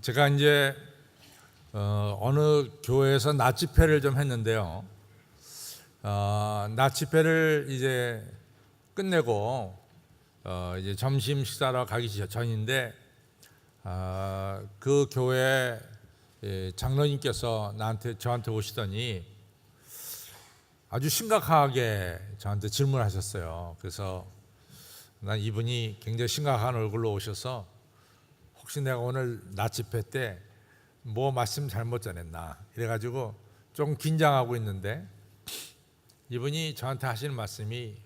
제가 이제 어느 교회에서 낮 집회를 좀 했는데요. 낮 집회를 이제 끝내고 이제 점심 식사로 가기 전인데 그 교회 장로님께서 저한테 오시더니 아주 심각하게 저한테 질문하셨어요. 그래서 난 이분이 굉장히 심각한 얼굴로 오셔서 혹시 내가 오늘 낮 집회 때 뭐 말씀 잘못 전했나 이래가지고 좀 긴장하고 있는데 이분이 저한테 하시는 말씀이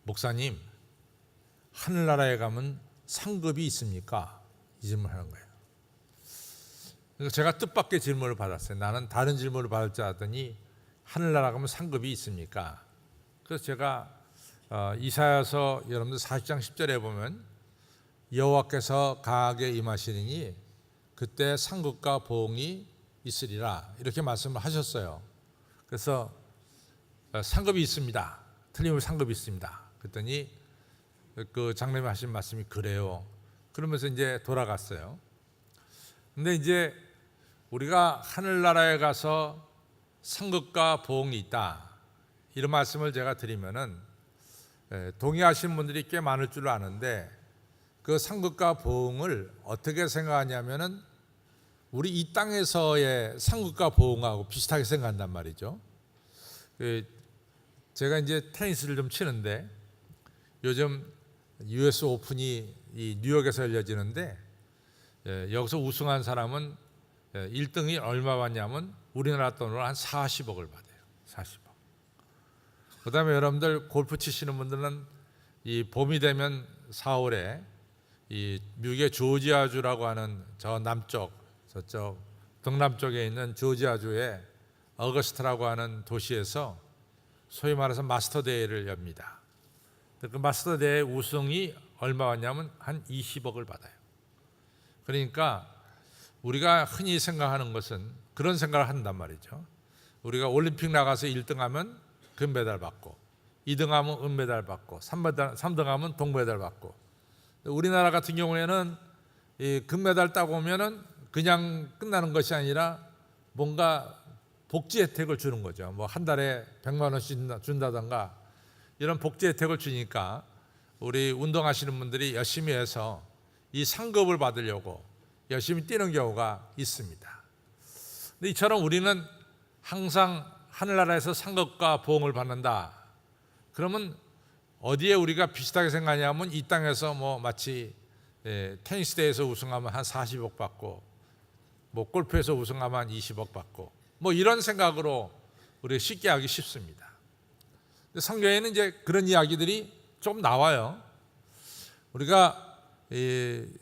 목사님, 하늘나라에 가면 상급이 있습니까? 이 질문을 하는 거예요. 그래서 제가 뜻밖의 질문을 받았어요. 나는 다른 질문을 받을 줄 알았더니 하늘나라 가면 상급이 있습니까? 그래서 제가 이사야서 여러분들 40장 10절에 보면 여호와께서 강하게 임하시리니 그때 상급과 보응이 있으리라 이렇게 말씀을 하셨어요. 그래서 상급이 있습니다. 틀림없이 상급이 있습니다. 그랬더니 그 장로님이 하신 말씀이 그래요. 그러면서 이제 돌아갔어요. 근데 이제 우리가 하늘나라에 가서 상급과 보응이 있다 이런 말씀을 제가 드리면은 동의하시는 분들이 꽤 많을 줄 아는데 그 상급과 보응을 어떻게 생각하냐면은 우리 이 땅에서의 상급과 보응하고 비슷하게 생각한단 말이죠. 제가 이제 테니스를 좀 치는데 요즘 US 오픈이 이 뉴욕에서 열려지는데 여기서 우승한 사람은 1등이 얼마 받냐면 우리나라 돈으로 한 40억을 받아요. 40억. 그다음에 여러분들 골프 치시는 분들은 이 봄이 되면 4월에 이 미국의 조지아주라고 하는 저 남쪽 저쪽 동남쪽에 있는 조지아주의 어거스트라고 하는 도시에서 소위 말해서 마스터 대회를 엽니다. 그 마스터 대회 우승이 얼마 받냐면 한 20억을 받아요. 그러니까 우리가 흔히 생각하는 것은 그런 생각을 한단 말이죠. 우리가 올림픽 나가서 1등하면 금메달 받고 2등하면 은메달 받고 3등하면 동메달 받고 우리나라 같은 경우에는 이 금메달 따고 오면은 그냥 끝나는 것이 아니라 뭔가 복지 혜택을 주는 거죠. 뭐 한 달에 100만 원씩 준다던가 이런 복지 혜택을 주니까 우리 운동하시는 분들이 열심히 해서 이 상급을 받으려고 열심히 뛰는 경우가 있습니다. 근데 이처럼 우리는 항상 하늘나라에서 상급과 보응을 받는다. 그러면 어디에 우리가 비슷하게 생각하냐면 이 땅에서 뭐 마치 테니스 대회에서 우승하면 한 40억 받고 뭐 골프에서 우승하면 한 20억 받고 뭐 이런 생각으로 우리가 쉽게 하기 쉽습니다. 성경에는 이제 그런 이야기들이 좀 나와요. 우리가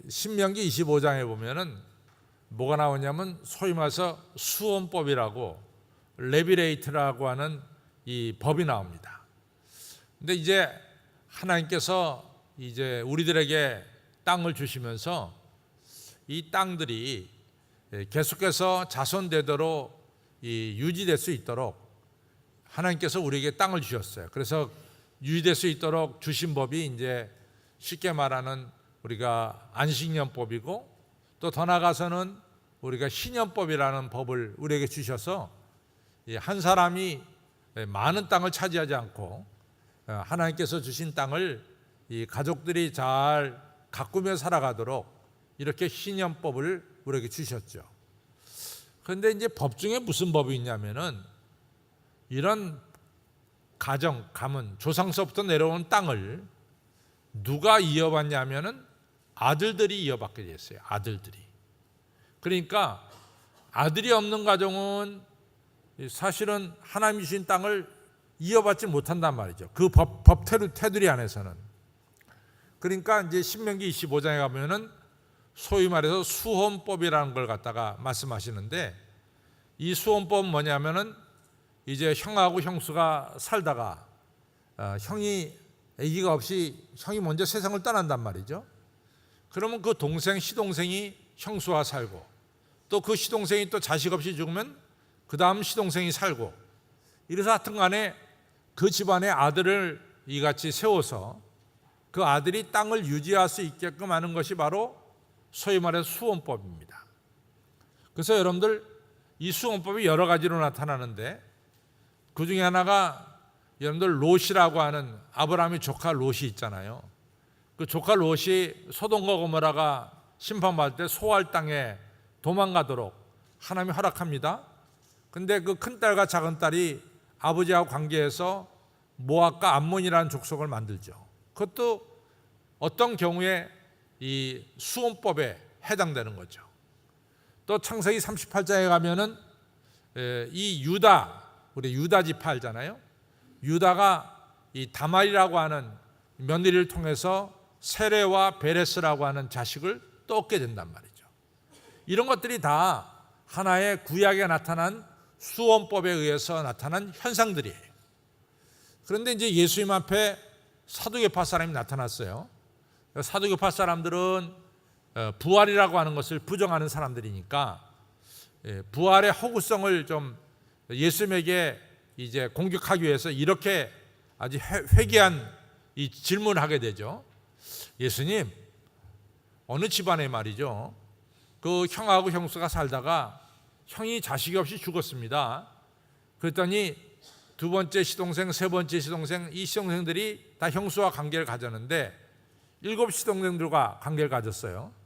신명기 25장에 보면은 뭐가 나오냐면 소위 말해서 수원법이라고 레비레이트라고 하는 이 법이 나옵니다. 근데 이제 하나님께서 이제 우리들에게 땅을 주시면서 이 땅들이 계속해서 자손되도록 유지될 수 있도록 하나님께서 우리에게 땅을 주셨어요. 그래서 유지될 수 있도록 주신 법이 이제 쉽게 말하는 우리가 안식년법이고 또 더 나아가서는 우리가 희년법이라는 법을 우리에게 주셔서 한 사람이 많은 땅을 차지하지 않고 하나님께서 주신 땅을 이 가족들이 잘 가꾸며 살아가도록 이렇게 희년법을 우리에게 주셨죠. 그런데 이제 법 중에 무슨 법이 있냐면은 이런 가정, 가문, 조상서부터 내려온 땅을 누가 이어받냐면은 아들들이 이어받게 됐어요. 아들들이. 그러니까 아들이 없는 가정은 사실은 하나님이 주신 땅을 이어받지 못한단 말이죠. 그 법 테두리 안에서는. 그러니까 이제 신명기 25장에 가면은 소위 말해서 수혼법이라는 걸 갖다가 말씀하시는데 이 수혼법은 뭐냐면은 이제 형하고 형수가 살다가 형이 아기가 없이 형이 먼저 세상을 떠난단 말이죠. 그러면 그 동생, 시동생이 형수와 살고 또 그 시동생이 또 자식 없이 죽으면 그 다음 시동생이 살고 이래서 하여튼 간에 그 집안의 아들을 이같이 세워서 그 아들이 땅을 유지할 수 있게끔 하는 것이 바로 소위 말해서 수원법입니다. 그래서 여러분들 이 수원법이 여러 가지로 나타나는데 그 중에 하나가 여러분들 롯이라고 하는 아브라함의 조카 롯이 있잖아요. 그 조카 롯이 소돔과 고모라가 심판받을 때 소알 땅에 도망가도록 하나님이 허락합니다. 근데 그 큰딸과 작은딸이 아버지하고 관계해서 모압과 암몬이라는 족속을 만들죠. 그것도 어떤 경우에 이 수원법에 해당되는 거죠. 또 창세기 38장에 가면은 이 유다, 우리 유다 지파 알잖아요. 유다가 이 다말이라고 하는 며느리를 통해서 세레와 베레스라고 하는 자식을 또 얻게 된단 말이죠. 이런 것들이 다 하나의 구약에 나타난 수원법에 의해서 나타난 현상들이에요. 그런데 이제 예수님 앞에 사두개파 사람이 나타났어요. 사두개파 사람들은 부활이라고 하는 것을 부정하는 사람들이니까 부활의 허구성을 좀 예수님에게 이제 공격하기 위해서 이렇게 아주 회개한 이 질문을 하게 되죠. 예수님, 어느 집안에 말이죠, 그 형하고 형수가 살다가 형이 자식이 없이 죽었습니다. 그랬더니 두 번째 시동생, 세 번째 시동생, 이 시동생들이 다 형수와 관계를 가졌는데 7 시동생들과 관계를 가졌어요.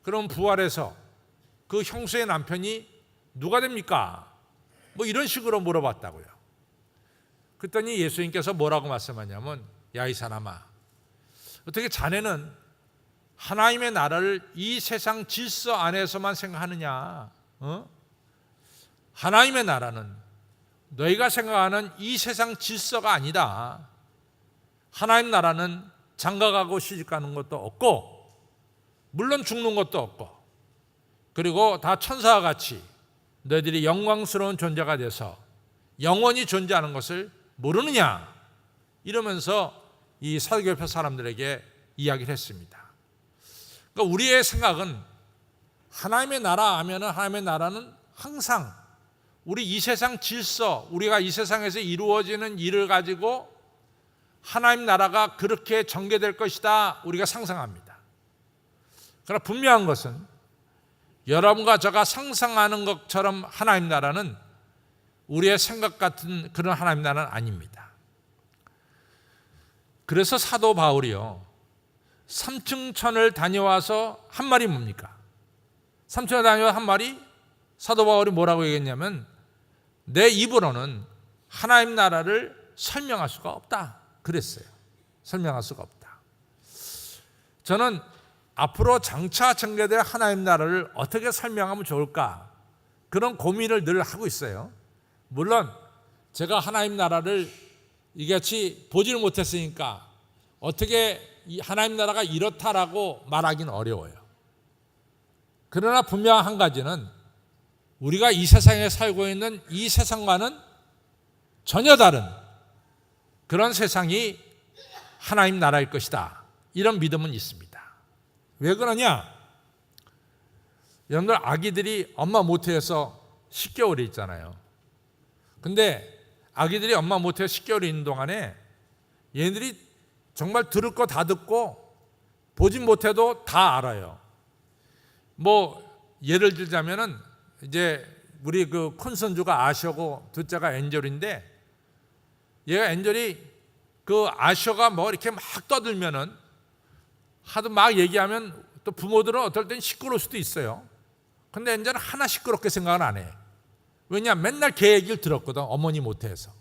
그럼 부활해서 그 형수의 남편이 누가 됩니까? 뭐 이런 식으로 물어봤다고요. 그랬더니 예수님께서 뭐라고 말씀하냐면, 야 이 사람아, 어떻게 자네는 하나님의 나라를 이 세상 질서 안에서만 생각하느냐? 하나님의 나라는 너희가 생각하는 이 세상 질서가 아니다. 하나님 나라는 장가가고 시집가는 것도 없고 물론 죽는 것도 없고 그리고 다 천사와 같이 너희들이 영광스러운 존재가 돼서 영원히 존재하는 것을 모르느냐? 이러면서 이 사두개파 사람들에게 이야기를 했습니다. 그러니까 우리의 생각은 하나님의 나라 하면은 하나님의 나라는 항상 우리 이 세상 질서, 우리가 이 세상에서 이루어지는 일을 가지고 하나님 나라가 그렇게 전개될 것이다 우리가 상상합니다. 그러나 분명한 것은 여러분과 제가 상상하는 것처럼 하나님 나라는 우리의 생각 같은 그런 하나님 나라는 아닙니다. 그래서 사도 바울이요, 삼층천을 다녀와서 한 말이 뭡니까? 삼층천을 다녀와서 한 말이, 사도 바울이 뭐라고 얘기했냐면, 내 입으로는 하나님 나라를 설명할 수가 없다 그랬어요. 설명할 수가 없다. 저는 앞으로 장차 전개될 하나님 나라를 어떻게 설명하면 좋을까, 그런 고민을 늘 하고 있어요. 물론 제가 하나님 나라를 이같이 보지를 못했으니까 어떻게 하나님 나라가 이렇다라고 말하기는 어려워요. 그러나 분명한 한 가지는 우리가 이 세상에 살고 있는 이 세상과는 전혀 다른 그런 세상이 하나님 나라일 것이다, 이런 믿음은 있습니다. 왜 그러냐? 여러분들 아기들이 엄마 모태에서 10개월이 있잖아요. 근데 아기들이 엄마 모태에 10개월이 있는 동안에 얘네들이 정말 들을 거 다 듣고 보진 못해도 다 알아요. 뭐 예를 들자면은 이제 우리 그 큰손주가 아셔고 둘째가 엔젤인데, 얘가 엔젤이 그 아셔가 뭐 이렇게 막 떠들면은 하도 막 얘기하면 또 부모들은 어떨 땐 시끄러울 수도 있어요. 근데 엔젤은 하나 시끄럽게 생각은 안 해. 왜냐? 맨날 걔 얘기를 들었거든, 어머니 모태에서.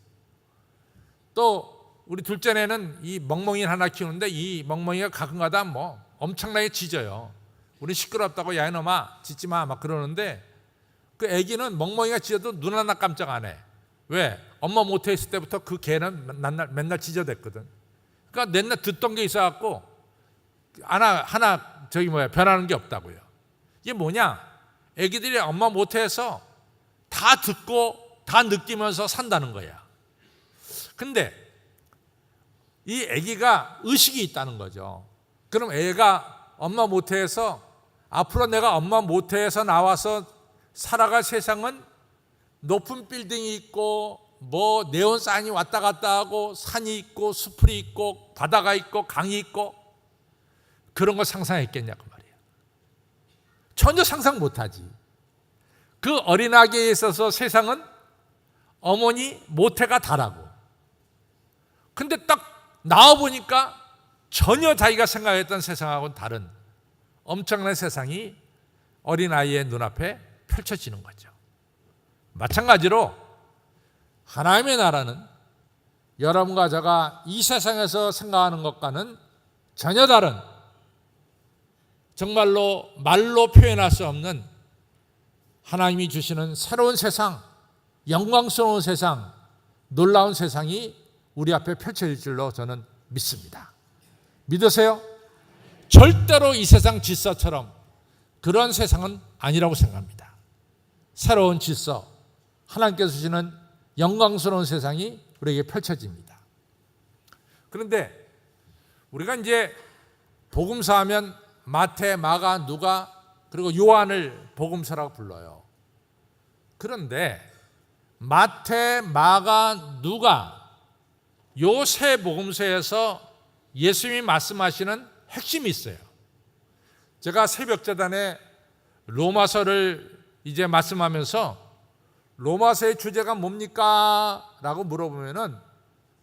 또 우리 둘째는 이 멍멍이 하나 키우는데 이 멍멍이가 가끔가다 뭐 엄청나게 짖어요. 우리 시끄럽다고 야 이놈아 짖지 마 막 그러는데, 그 애기는 멍멍이가 짖어도 눈 하나 깜짝 안 해. 왜? 엄마 모태에 있을 때부터 그 개는 맨날 짖어댔거든. 그러니까 맨날 듣던 게 있어갖고 하나 변하는 게 없다고요. 이게 뭐냐? 애기들이 엄마 모태에서 다 듣고 다 느끼면서 산다는 거야. 근데 이 애기가 의식이 있다는 거죠. 그럼 애가 엄마 모태에서 앞으로 내가 엄마 모태에서 나와서 살아갈 세상은 높은 빌딩이 있고 뭐 네온사인이 왔다 갔다 하고 산이 있고 수풀이 있고 바다가 있고 강이 있고 그런 걸 상상했겠냐고 말이에요. 전혀 상상 못하지. 그 어린아기에 있어서 세상은 어머니 모태가 다라고. 근데 딱 나와보니까 전혀 자기가 생각했던 세상하고는 다른 엄청난 세상이 어린아이의 눈앞에 펼쳐지는 거죠. 마찬가지로 하나님의 나라는 여러분과 제가 이 세상에서 생각하는 것과는 전혀 다른, 정말로 말로 표현할 수 없는 하나님이 주시는 새로운 세상, 영광스러운 세상, 놀라운 세상이 우리 앞에 펼쳐질 줄로 저는 믿습니다. 믿으세요? 절대로 이 세상 질서처럼 그런 세상은 아니라고 생각합니다. 새로운 질서, 하나님께서 주시는 영광스러운 세상이 우리에게 펼쳐집니다. 그런데 우리가 이제 복음서 하면 마태, 마가, 누가 그리고 요한을 복음서라고 불러요. 그런데 마태, 마가, 누가 요 세 복음서에서 예수님이 말씀하시는 핵심이 있어요. 제가 새벽재단에 로마서를 이제 말씀하면서 로마서의 주제가 뭡니까? 라고 물어보면은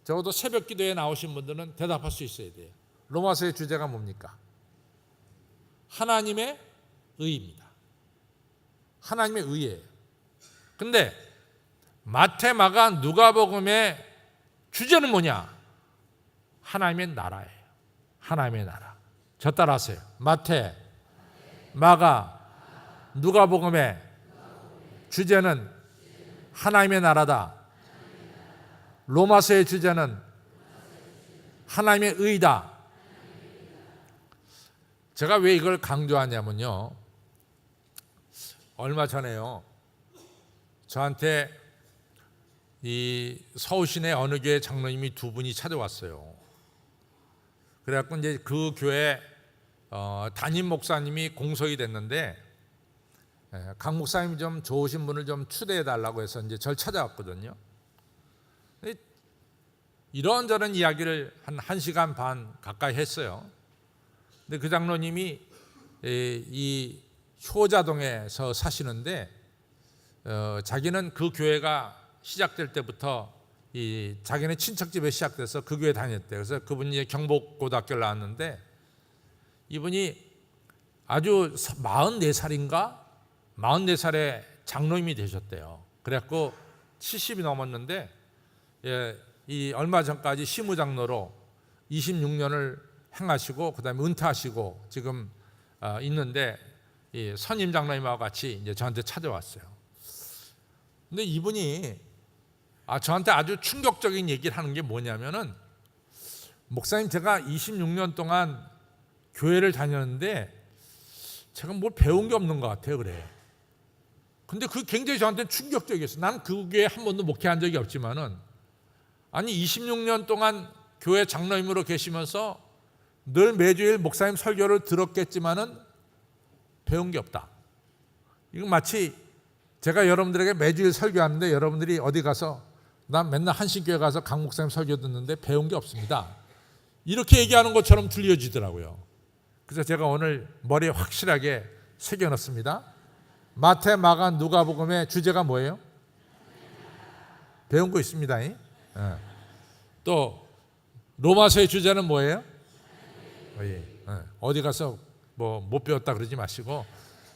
적어도 새벽 기도에 나오신 분들은 대답할 수 있어야 돼요. 로마서의 주제가 뭡니까? 하나님의 의입니다. 하나님의 의예요. 근데 마태, 마가, 누가복음의 주제는 뭐냐? 하나님의 나라예요. 하나님의 나라. 저 따라하세요. 마태, 마가, 누가복음의 주제는 하나님의 나라다. 로마서의 주제는 하나님의 의다. 제가 왜 이걸 강조하냐면요, 얼마 전에요 저한테 이 서울시내 어느 교회 장로님이 두 분이 찾아왔어요. 그래갖고 이제 그 교회 담임 목사님이 공석이 됐는데 강 목사님 좀 좋으신 분을 좀 추대해 달라고 해서 이제 절 찾아왔거든요. 이런저런 이야기를 한 1시간 반 가까이 했어요. 근데 그 장로님이 이 효자동에서 사시는데 자기는 그 교회가 시작될 때부터 이 자기네 친척집에 시작돼서 그 교회 다녔대요. 그래서 그분이 경복고등학교를 나왔는데 이분이 아주 44살인가 44살에 장로님이 되셨대요. 그래갖고 70이 넘었는데 이 얼마 전까지 시무장로로 26년을 행하시고 그다음에 은퇴하시고 지금 있는데 이 선임 장로님하고 같이 이제 저한테 찾아왔어요. 근데 이분이 저한테 아주 충격적인 얘기를 하는 게 뭐냐면은, 목사님 제가 26년 동안 교회를 다녔는데 제가 뭘 배운 게 없는 것 같아요. 그래. 근데 그게 굉장히 저한테는 충격적이었어요. 나는 그 교회에 한 번도 목회한 적이 없지만은, 아니 26년 동안 교회 장로님으로 계시면서 늘 매주일 목사님 설교를 들었겠지만은 배운 게 없다. 이건 마치 제가 여러분들에게 매주일 설교하는데 여러분들이 어디 가서 난 맨날 한신교회 가서 강 목사님 설교 듣는데 배운 게 없습니다. 이렇게 얘기하는 것처럼 들려지더라고요. 그래서 제가 오늘 머리에 확실하게 새겨놨습니다. 마태, 마가, 누가복음의 주제가 뭐예요? 배운 거 있습니다. 또 로마서의 주제는 뭐예요? 어디 가서 뭐 못 배웠다 그러지 마시고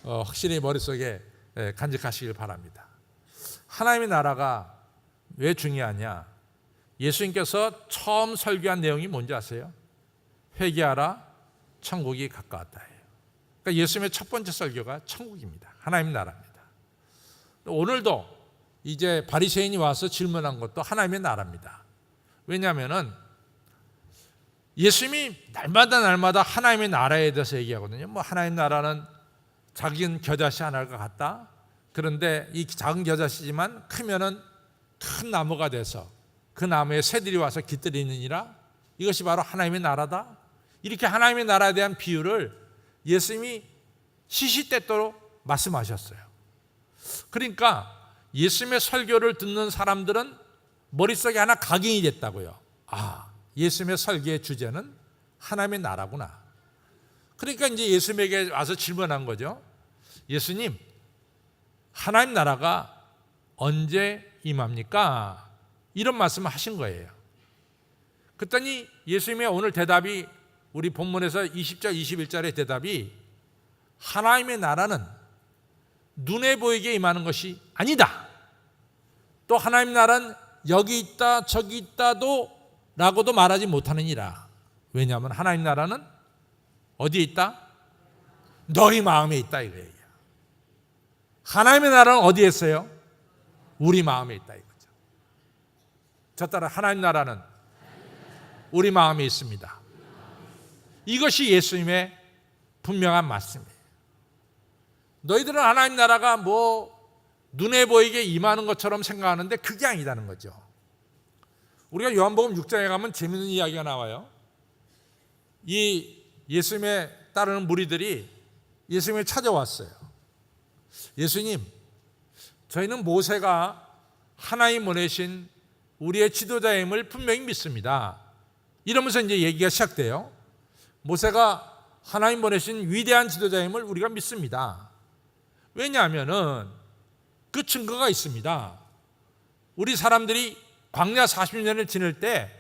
확실히 머릿속에 간직하시길 바랍니다. 하나님의 나라가 왜 중요하냐? 예수님께서 처음 설교한 내용이 뭔지 아세요? 회개하라, 천국이 가까웠다예요. 그러니까 예수님의 첫 번째 설교가 천국입니다. 하나님의 나라입니다. 오늘도 이제 바리새인이 와서 질문한 것도 하나님의 나라입니다. 왜냐하면은 예수님이 날마다 하나님의 나라에 대해서 얘기하거든요. 뭐 하나님의 나라는 작은 겨자씨 하나가 같다. 그런데 이 작은 겨자씨지만 크면은 큰 나무가 돼서 그 나무에 새들이 와서 깃들이느니라. 이것이 바로 하나님의 나라다. 이렇게 하나님의 나라에 대한 비유를 예수님이 시시때때로 말씀하셨어요. 그러니까 예수님의 설교를 듣는 사람들은 머릿속에 하나 각인이 됐다고요. 예수님의 설교의 주제는 하나님의 나라구나. 그러니까 이제 예수님에게 와서 질문한 거죠. 예수님, 하나님 나라가 언제 임합니까? 이런 말씀을 하신 거예요. 그랬더니 예수님의 오늘 대답이 우리 본문에서 20절 21절의 대답이 하나님의 나라는 눈에 보이게 임하는 것이 아니다. 또 하나님 나라는 여기 있다 저기 있다도 라고도 말하지 못하느니라. 왜냐하면 하나님 나라는 어디에 있다? 너희 마음에 있다 이거예요. 하나님의 나라는 어디에 있어요? 우리 마음에 있다 이거죠. 저 따라 하나님 나라는 우리 마음에 있습니다. 이것이 예수님의 분명한 말씀이에요. 너희들은 하나님 나라가 뭐 눈에 보이게 임하는 것처럼 생각하는데 그게 아니다는 거죠. 우리가 요한복음 6장에 가면 재밌는 이야기가 나와요. 이 예수님의 따르는 무리들이 예수님을 찾아왔어요. 예수님, 저희는 모세가 하나님 보내신 우리의 지도자임을 분명히 믿습니다. 이러면서 이제 얘기가 시작돼요. 모세가 하나님 보내신 위대한 지도자임을 우리가 믿습니다. 왜냐하면은 그 증거가 있습니다. 우리 사람들이 광야 40년을 지낼 때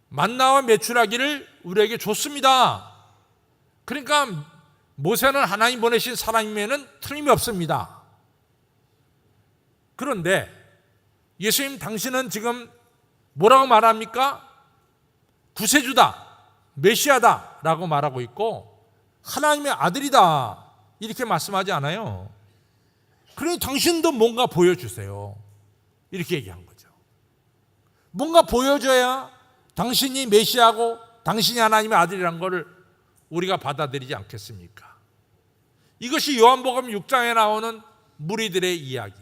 만나와 메추라기를 우리에게 줬습니다. 그러니까 모세는 하나님 보내신 사람임에는 틀림이 없습니다. 그런데 예수님 당신은 지금 뭐라고 말합니까? 구세주다, 메시아다 라고 말하고 있고 하나님의 아들이다 이렇게 말씀하지 않아요. 그러니 당신도 뭔가 보여주세요 이렇게 얘기한 거죠. 뭔가 보여줘야 당신이 메시아고 당신이 하나님의 아들이라는 것을 우리가 받아들이지 않겠습니까? 이것이 요한복음 6장에 나오는 무리들의 이야기.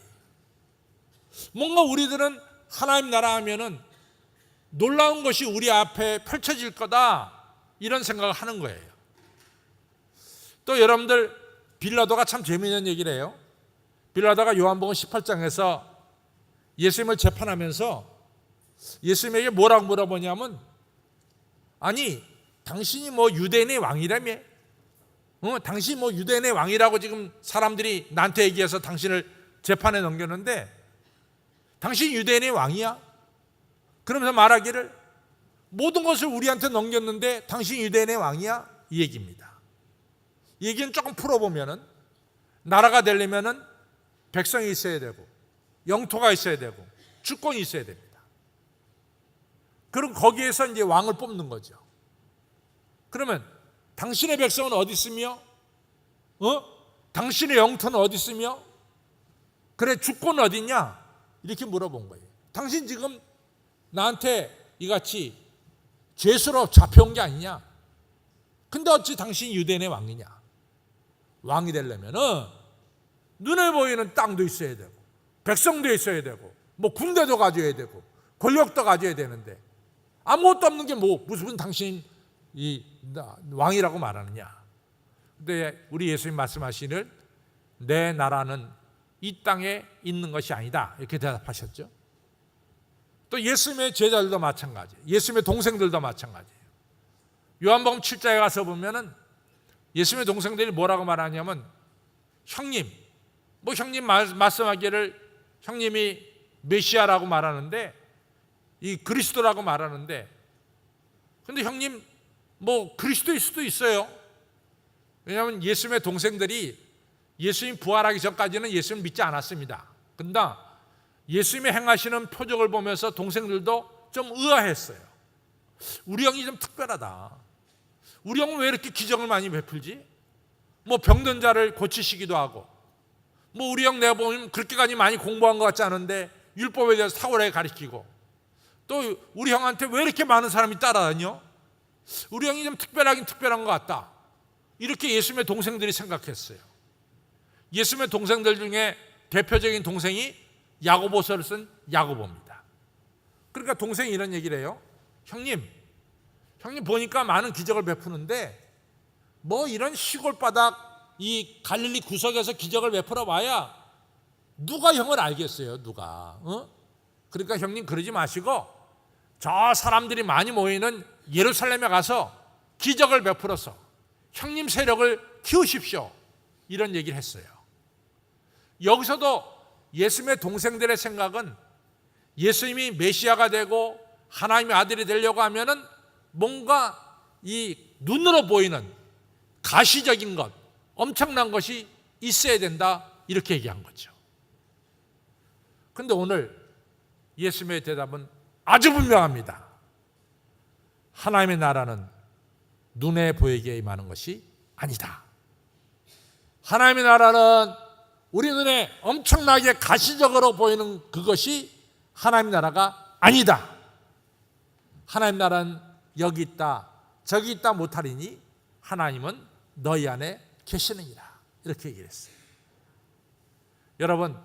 뭔가 우리들은 하나님 나라 하면은 놀라운 것이 우리 앞에 펼쳐질 거다 이런 생각을 하는 거예요. 또 여러분들 빌라도가 참 재미있는 얘기를 해요. 빌라도가 요한복음 18장에서 예수님을 재판하면서 예수님에게 뭐라고 물어보냐면 아니 당신이 뭐 유대인의 왕이라며? 당신이 뭐 유대인의 왕이라고 지금 사람들이 나한테 얘기해서 당신을 재판에 넘겼는데 당신이 유대인의 왕이야? 그러면서 말하기를 모든 것을 우리한테 넘겼는데 당신이 유대인의 왕이야? 이 얘기입니다. 이 얘기는 조금 풀어보면은 나라가 되려면은 백성이 있어야 되고 영토가 있어야 되고 주권이 있어야 됩니다. 그럼 거기에서 이제 왕을 뽑는 거죠. 그러면 당신의 백성은 어디 있으며? 당신의 영토는 어디 있으며? 그래 주권은 어디 있냐? 이렇게 물어본 거예요. 당신 지금 나한테 이같이 죄수로 잡혀온 게 아니냐? 근데 어찌 당신이 유대인의 왕이냐? 왕이 되려면은 눈에 보이는 땅도 있어야 되고 백성도 있어야 되고 뭐 군대도 가져야 되고 권력도 가져야 되는데 아무것도 없는 게 뭐 무슨 당신 이 왕이라고 말하느냐? 근데 우리 예수님 말씀하시는 내 나라는 이 땅에 있는 것이 아니다 이렇게 대답하셨죠. 또 예수님의 제자들도 마찬가지예요. 예수님의 동생들도 마찬가지예요. 요한복음 7장에 가서 보면은 예수님의 동생들이 뭐라고 말하냐면 형님, 뭐 형님 말씀하기를 형님이 메시아라고 말하는데 이 그리스도라고 말하는데 근데 형님 뭐 그리스도일 수도 있어요. 왜냐하면 예수님의 동생들이 예수님 부활하기 전까지는 예수님 믿지 않았습니다. 근데 예수님의 행하시는 표적을 보면서 동생들도 좀 의아했어요. 우리 형이 좀 특별하다. 우리 형은 왜 이렇게 기적을 많이 베풀지? 뭐 병든 자를 고치시기도 하고 뭐 우리 형 내가 보면 그렇게까지 많이 공부한 것 같지 않은데 율법에 대해서 탁월하게 가르치고 또 우리 형한테 왜 이렇게 많은 사람이 따라다녀? 우리 형이 좀 특별하긴 특별한 것 같다. 이렇게 예수님의 동생들이 생각했어요. 예수님의 동생들 중에 대표적인 동생이 야고보서를 쓴 야고보입니다. 그러니까 동생이 이런 얘기를 해요. 형님 보니까 많은 기적을 베푸는데 뭐 이런 시골 바닥 이 갈릴리 구석에서 기적을 베풀어 봐야 누가 형을 알겠어요, 누가. 그러니까 형님 그러지 마시고 저 사람들이 많이 모이는 예루살렘에 가서 기적을 베풀어서 형님 세력을 키우십시오. 이런 얘기를 했어요. 여기서도 예수님의 동생들의 생각은 예수님이 메시아가 되고 하나님의 아들이 되려고 하면은 뭔가 이 눈으로 보이는 가시적인 것, 엄청난 것이 있어야 된다, 이렇게 얘기한 거죠. 그런데 오늘 예수님의 대답은 아주 분명합니다. 하나님의 나라는 눈에 보이게 임하는 것이 아니다. 하나님의 나라는 우리 눈에 엄청나게 가시적으로 보이는 그것이 하나님 나라가 아니다. 하나님 나라는 여기 있다 저기 있다 못하리니 하나님은 너희 안에 계시느니라, 이렇게 얘기를 했어요. 여러분,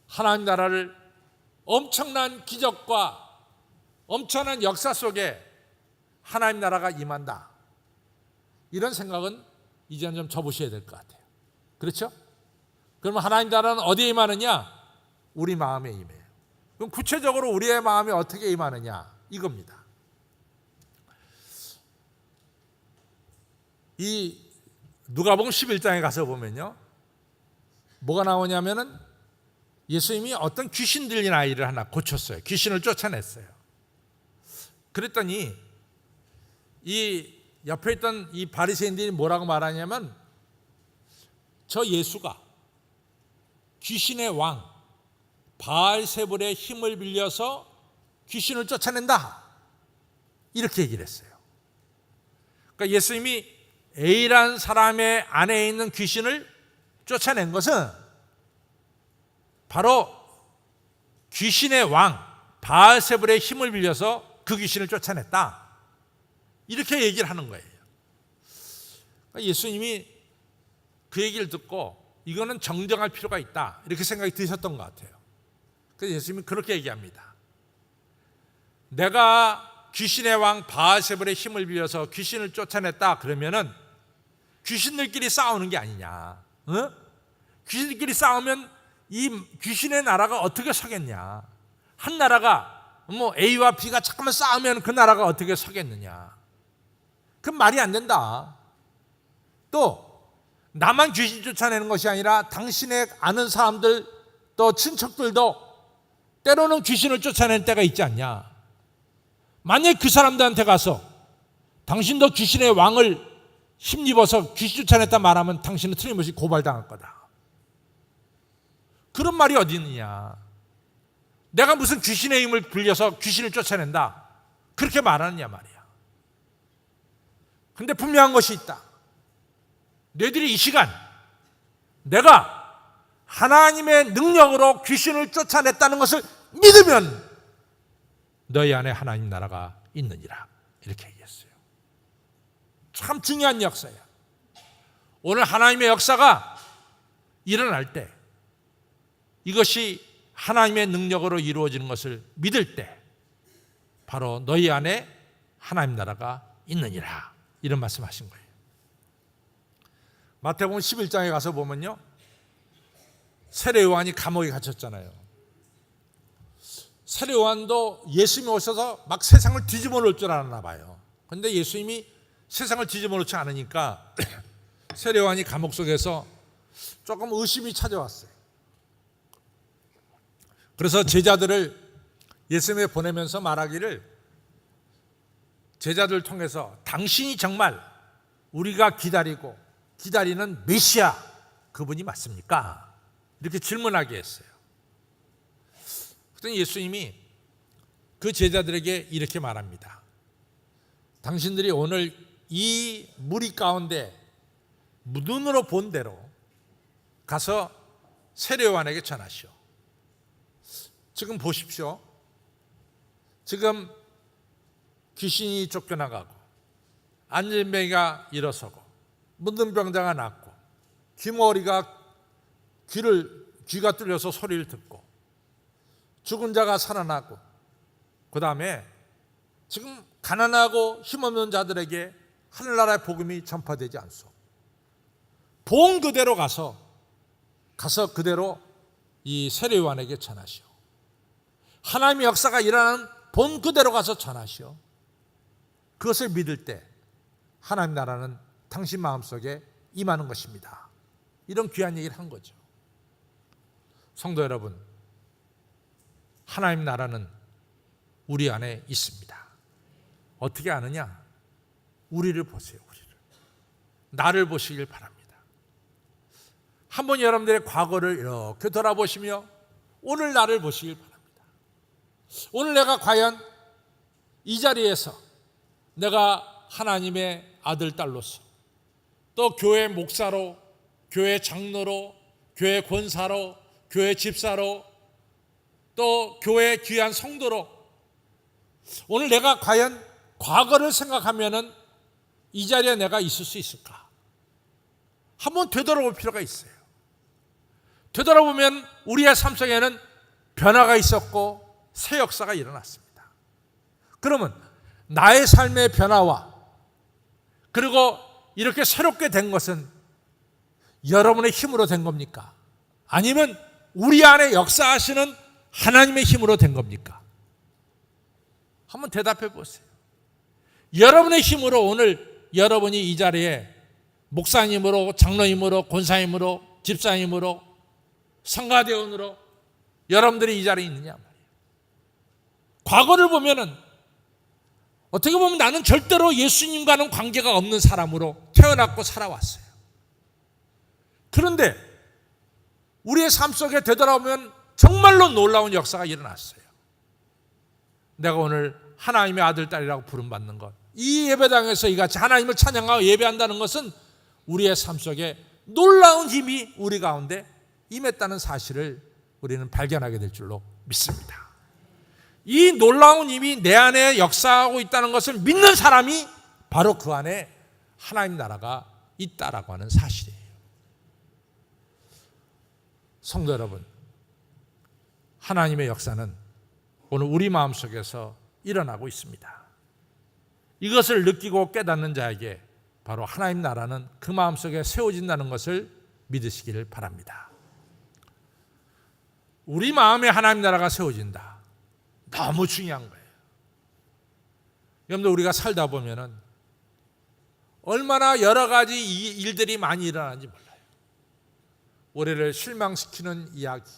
하나님 나라를 엄청난 기적과 엄청난 역사 속에 하나님 나라가 임한다, 이런 생각은 이제는 좀 접으셔야 될 것 같아요. 그렇죠? 그러면 하나님 나라는 어디에 임하느냐? 우리 마음에 임해요. 그럼 구체적으로 우리의 마음에 어떻게 임하느냐? 이겁니다. 이 누가복음 11장에 가서 보면요, 뭐가 나오냐면은 예수님이 어떤 귀신 들린 아이를 하나 고쳤어요. 귀신을 쫓아냈어요. 그랬더니 이 옆에 있던 이 바리새인들이 뭐라고 말하냐면, 저 예수가 귀신의 왕 바알세불의 힘을 빌려서 귀신을 쫓아낸다, 이렇게 얘기를 했어요. 그러니까 예수님이 A라는 사람의 안에 있는 귀신을 쫓아낸 것은 바로 귀신의 왕 바알세불의 힘을 빌려서 그 귀신을 쫓아냈다, 이렇게 얘기를 하는 거예요. 그러니까 예수님이 그 얘기를 듣고 이거는 정정할 필요가 있다, 이렇게 생각이 드셨던 것 같아요. 그래서 예수님이 그렇게 얘기합니다. 내가 귀신의 왕 바알세불의 힘을 빌려서 귀신을 쫓아냈다 그러면은 귀신들끼리 싸우는 게 아니냐, 어? 귀신들끼리 싸우면 이 귀신의 나라가 어떻게 서겠냐? 한 나라가 뭐 A와 B가 잠깐만 싸우면 그 나라가 어떻게 서겠느냐? 그건 말이 안 된다. 또 나만 귀신 쫓아내는 것이 아니라 당신의 아는 사람들 또 친척들도 때로는 귀신을 쫓아낼 때가 있지 않냐? 만약 그 사람들한테 가서 당신도 귀신의 왕을 힘입어서 귀신 쫓아냈다 말하면 당신은 틀림없이 고발당할 거다. 그런 말이 어디 있느냐? 내가 무슨 귀신의 힘을 빌려서 귀신을 쫓아낸다, 그렇게 말하느냐 말이야. 근데 분명한 것이 있다. 너희들이 이 시간 내가 하나님의 능력으로 귀신을 쫓아냈다는 것을 믿으면 너희 안에 하나님 나라가 있느니라, 이렇게 얘기했어요. 참 중요한 역사야. 오늘 하나님의 역사가 일어날 때, 이것이 하나님의 능력으로 이루어지는 것을 믿을 때 바로 너희 안에 하나님 나라가 있느니라, 이런 말씀하신 거예요. 마태복음 11장에 가서 보면요, 세례 요한이 감옥에 갇혔잖아요. 세례 요한도 예수님이 오셔서 막 세상을 뒤집어 놓을 줄 알았나 봐요. 그런데 예수님이 세상을 뒤집어 놓지 않으니까 세례 요한이 감옥 속에서 조금 의심이 찾아왔어요. 그래서 제자들을 예수님에 보내면서 말하기를, 제자들을 통해서 당신이 정말 우리가 기다리는 메시아 그분이 맞습니까? 이렇게 질문하게 했어요. 그랬더니 예수님이 그 제자들에게 이렇게 말합니다. 당신들이 오늘 이 무리 가운데 눈으로 본 대로 가서 세례 요한에게 전하시오. 지금 보십시오. 지금 귀신이 쫓겨나가고 안진뱅이가 일어서고 문둥 병자가 낫고 귀가 뚫려서 소리를 듣고 죽은 자가 살아나고, 그 다음에 지금 가난하고 힘없는 자들에게 하늘나라의 복음이 전파되지 않소. 본 그대로 가서 그대로 이 세례 요한에게 전하시오. 하나님의 역사가 일어나는 본 그대로 가서 전하시오. 그것을 믿을 때 하나님 나라는 당신 마음속에 임하는 것입니다. 이런 귀한 얘기를 한 거죠. 성도 여러분, 하나님 나라는 우리 안에 있습니다. 어떻게 아느냐? 우리를 보세요. 우리를. 나를 보시길 바랍니다. 한번 여러분들의 과거를 이렇게 돌아보시며 오늘 나를 보시길 바랍니다. 오늘 내가 과연 이 자리에서 내가 하나님의 아들, 딸로서, 또 교회 목사로, 교회 장로로, 교회 권사로, 교회 집사로, 또 교회 귀한 성도로, 오늘 내가 과연 과거를 생각하면은 이 자리에 내가 있을 수 있을까? 한번 되돌아볼 필요가 있어요. 되돌아보면 우리의 삶 속에는 변화가 있었고 새 역사가 일어났습니다. 그러면 나의 삶의 변화와 그리고 이렇게 새롭게 된 것은 여러분의 힘으로 된 겁니까? 아니면 우리 안에 역사하시는 하나님의 힘으로 된 겁니까? 한번 대답해 보세요. 여러분의 힘으로 오늘 여러분이 이 자리에 목사님으로, 장로님으로, 권사님으로, 집사님으로, 성가대원으로 여러분들이 이 자리에 있느냐 말이에요. 과거를 보면은 어떻게 보면 나는 절대로 예수님과는 관계가 없는 사람으로 태어났고 살아왔어요. 그런데 우리의 삶 속에 되돌아보면 정말로 놀라운 역사가 일어났어요. 내가 오늘 하나님의 아들, 딸이라고 부름받는 것, 이 예배당에서 이같이 하나님을 찬양하고 예배한다는 것은 우리의 삶 속에 놀라운 힘이 우리 가운데 임했다는 사실을 우리는 발견하게 될 줄로 믿습니다. 이 놀라운 힘이 내 안에 역사하고 있다는 것을 믿는 사람이 바로 그 안에 하나님 나라가 있다라고 하는 사실이에요. 성도 여러분, 하나님의 역사는 오늘 우리 마음속에서 일어나고 있습니다. 이것을 느끼고 깨닫는 자에게 바로 하나님 나라는 그 마음속에 세워진다는 것을 믿으시기를 바랍니다. 우리 마음에 하나님 나라가 세워진다. 너무 중요한 거예요. 여러분들, 우리가 살다 보면은 얼마나 여러 가지 일들이 많이 일어나는지 몰라요. 우리를 실망시키는 이야기,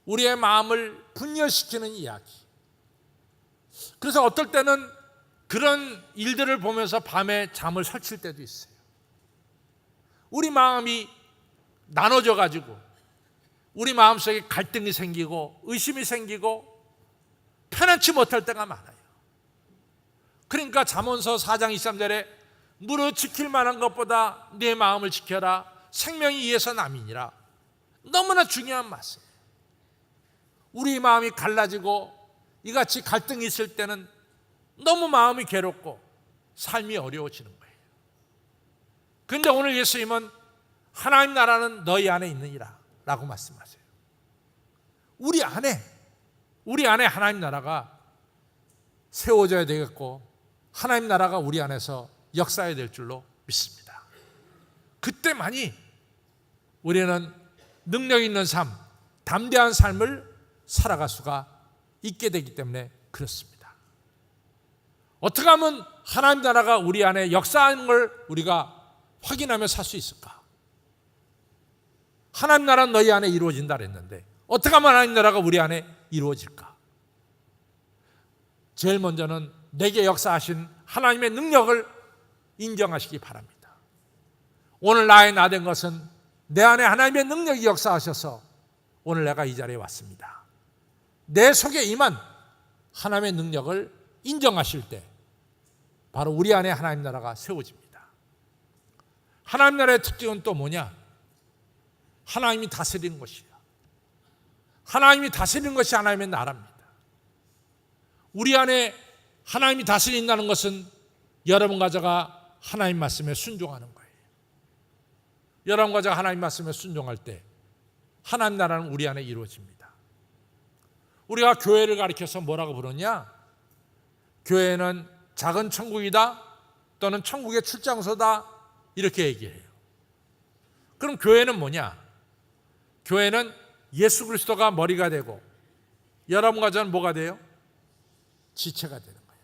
우리의 마음을 분열시키는 이야기. 그래서 어떨 때는 그런 일들을 보면서 밤에 잠을 설칠 때도 있어요. 우리 마음이 나눠져 가지고 우리 마음속에 갈등이 생기고 의심이 생기고 편안치 못할 때가 많아요. 그러니까 잠언서 4장 23절에 무릇 지킬 만한 것보다 내 마음을 지켜라. 생명이 이에서 남이니라. 너무나 중요한 말씀이에요. 우리 마음이 갈라지고 이같이 갈등이 있을 때는 너무 마음이 괴롭고 삶이 어려워지는 거예요. 그런데 오늘 예수님은 하나님 나라는 너희 안에 있느니라 라고 말씀하세요. 우리 안에 하나님 나라가 세워져야 되겠고 하나님 나라가 우리 안에서 역사해야 될 줄로 믿습니다. 그때만이 우리는 능력 있는 삶, 담대한 삶을 살아갈 수가 있게 되기 때문에 그렇습니다. 어떻게 하면 하나님 나라가 우리 안에 역사하는 걸 우리가 확인하며 살 수 있을까? 하나님 나라는 너희 안에 이루어진다 그랬는데 어떻게 하면 하나님 나라가 우리 안에 이루어질까? 제일 먼저는 내게 역사하신 하나님의 능력을 인정하시기 바랍니다. 오늘 나의 나 된 것은 내 안에 하나님의 능력이 역사하셔서 오늘 내가 이 자리에 왔습니다. 내 속에 임한 하나님의 능력을 인정하실 때 바로 우리 안에 하나님 나라가 세워집니다. 하나님 나라의 특징은 또 뭐냐? 하나님이 다스리는 것이에요. 하나님이 다스리는 것이 하나님의 나라입니다. 우리 안에 하나님이 다스린다는 것은 여러분과 제가 하나님 말씀에 순종하는 거예요. 여러분과 제가 하나님 말씀에 순종할 때 하나님 나라는 우리 안에 이루어집니다. 우리가 교회를 가리켜서 뭐라고 부르냐? 교회는 작은 천국이다 또는 천국의 출장소다 이렇게 얘기해요. 그럼 교회는 뭐냐? 교회는 예수 그리스도가 머리가 되고 여러분과 저는 뭐가 돼요? 지체가 되는 거예요.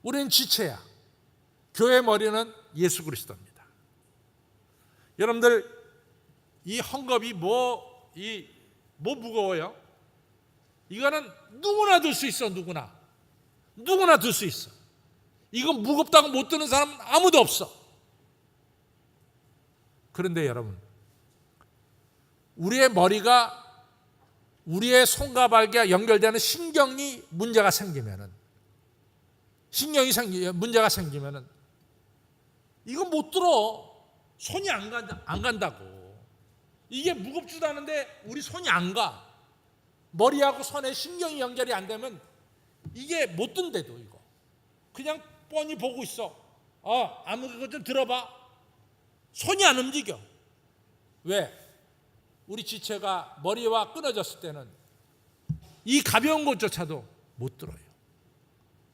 우리는 지체야. 교회의 머리는 예수 그리스도입니다. 여러분들, 이 헝겊이 뭐 뭐 무거워요? 이거는 누구나 들 수 있어. 누구나 들 수 있어. 이건 무겁다고 못 드는 사람은 아무도 없어. 그런데 여러분, 우리의 머리가 우리의 손과 발과 연결되는 신경이 문제가 생기면은, 문제가 생기면은 이건 못 들어. 손이 안 간다고. 이게 무겁지도 않은데 우리 손이 안 가. 머리하고 손에 신경이 연결이 안 되면 이게 못 든대도. 이거 그냥 뻔히 보고 있어. 아무 것 좀 들어봐. 손이 안 움직여. 왜? 우리 지체가 머리와 끊어졌을 때는 이 가벼운 것조차도 못 들어요.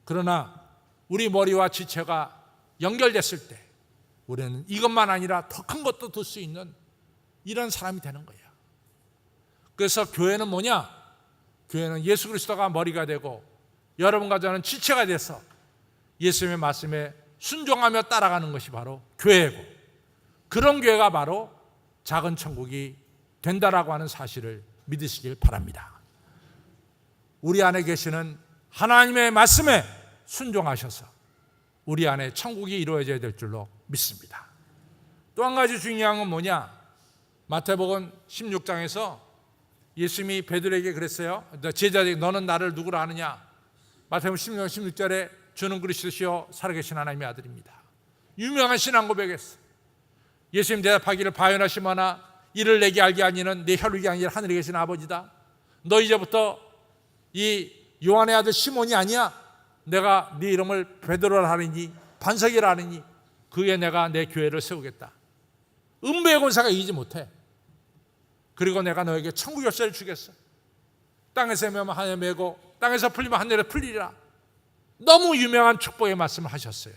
그러나 우리 머리와 지체가 연결됐을 때 우리는 이것만 아니라 더 큰 것도 들 수 있는 이런 사람이 되는 거야. 그래서 교회는 뭐냐? 교회는 예수 그리스도가 머리가 되고 여러분과 저는 지체가 돼서 예수님의 말씀에 순종하며 따라가는 것이 바로 교회고, 그런 교회가 바로 작은 천국이 된다라고 하는 사실을 믿으시길 바랍니다. 우리 안에 계시는 하나님의 말씀에 순종하셔서 우리 안에 천국이 이루어져야 될 줄로 믿습니다. 또 한 가지 중요한 건 뭐냐? 마태복음 16장에서 예수님이 베드로에게 그랬어요. 제자들에게 너는 나를 누구라 하느냐? 마태복음 16절에 주는 그리스도시요 살아계신 하나님의 아들입니다. 유명한 신앙 고백했어. 예수님 대답하기를 바요나시마나 이를 내게 알게 하니는 내 혈육이 아니라 하늘에 계신 아버지다. 너 이제부터 이 요한의 아들 시몬이 아니야. 내가 네 이름을 베드로라 하느니 반석이라 하느니 그에 내가 내 교회를 세우겠다. 음부의 권세가 이기지 못해. 그리고 내가 너에게 천국 열쇠를 주겠어. 땅에서 매면 하늘에 매고 땅에서 풀리면 하늘에 풀리리라. 너무 유명한 축복의 말씀을 하셨어요.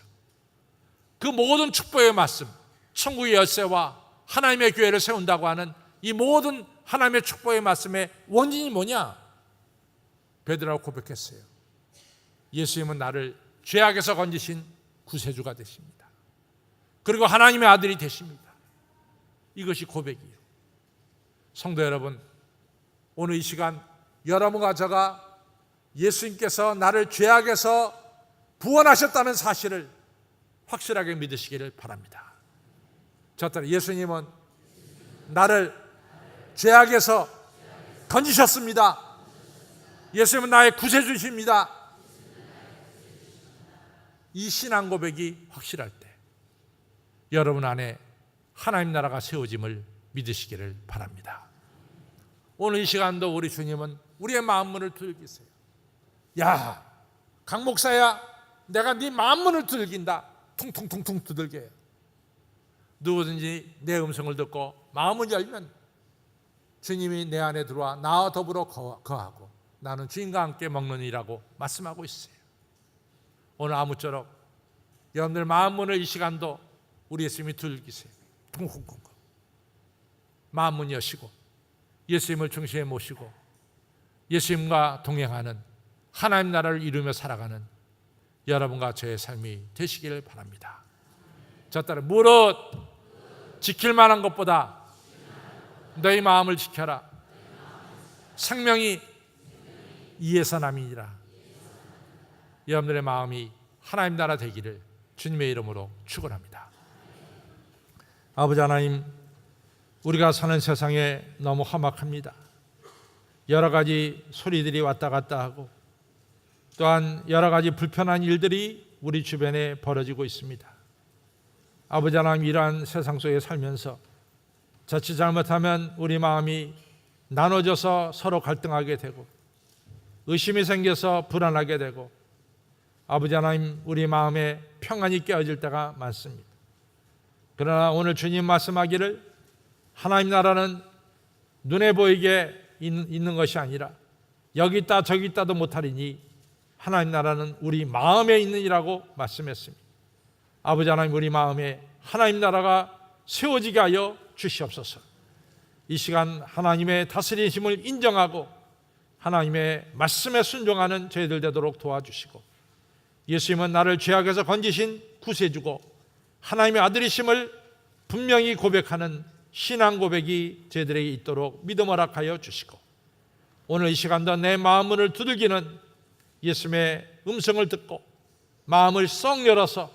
그 모든 축복의 말씀, 천국의 열쇠와 하나님의 교회를 세운다고 하는 이 모든 하나님의 축복의 말씀의 원인이 뭐냐? 베드로라고 고백했어요. 예수님은 나를 죄악에서 건지신 구세주가 되십니다. 그리고 하나님의 아들이 되십니다. 이것이 고백이에요. 성도 여러분, 오늘 이 시간 여러분과 저가 예수님께서 나를 죄악에서 구원하셨다는 사실을 확실하게 믿으시기를 바랍니다. 저 따라 예수님은 나를 죄악에서 건지셨습니다. 예수님은 나의 구세주십니다. 이 신앙 고백이 확실할 때 여러분 안에 하나님 나라가 세워짐을 믿으시기를 바랍니다. 오늘 이 시간도 우리 주님은 우리의 마음문을 두들기세요. 야, 강 목사야, 내가 네 마음문을 두들긴다. 퉁퉁퉁퉁 두들겨요. 누구든지 내 음성을 듣고 마음을 열면 주님이 내 안에 들어와 나와 더불어 거하고 나는 주님과 함께 먹느니라고 말씀하고 있어요. 오늘 아무쪼록 여러분들 마음문을 이 시간도 우리 예수님이 두들기세요. 퉁퉁퉁 마음문 여시고 예수님을 중심에 모시고 예수님과 동행하는 하나님 나라를 이루며 살아가는 여러분과 저의 삶이 되시기를 바랍니다. 저 따라 무릇 지킬 만한 것보다 너희 마음을 지켜라. 생명이 이에서 남이니라. 여러분들의 마음이 하나님 나라 되기를 주님의 이름으로 축원합니다. 아버지 하나님, 우리가 사는 세상에 너무 험악합니다. 여러 가지 소리들이 왔다 갔다 하고 또한 여러 가지 불편한 일들이 우리 주변에 벌어지고 있습니다. 아버지 하나님, 이러한 세상 속에 살면서 자칫 잘못하면 우리 마음이 나눠져서 서로 갈등하게 되고 의심이 생겨서 불안하게 되고 아버지 하나님, 우리 마음에 평안이 깨어질 때가 많습니다. 그러나 오늘 주님 말씀하기를 하나님 나라는 눈에 보이게 있는 것이 아니라 여기 있다 저기 있다도 못하리니 하나님 나라는 우리 마음에 있느니라고 말씀했습니다. 아버지 하나님, 우리 마음에 하나님 나라가 세워지게 하여 주시옵소서. 이 시간 하나님의 다스리심을 인정하고 하나님의 말씀에 순종하는 저희들 되도록 도와주시고 예수님은 나를 죄악에서 건지신 구세주고 하나님의 아들이심을 분명히 고백하는 신앙 고백이 저희들에게 있도록 믿음 허락하여 주시고, 오늘 이 시간도 내 마음문을 두들기는 예수님의 음성을 듣고 마음을 썩 열어서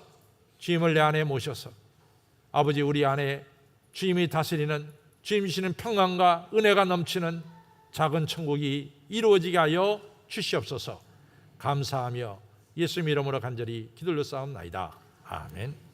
주님을 내 안에 모셔서 아버지, 우리 안에 주님이 다스리는, 주님 주시는 평강과 은혜가 넘치는 작은 천국이 이루어지게 하여 주시옵소서. 감사하며 예수님 이름으로 간절히 기도를 쌓옵나이다. 아멘.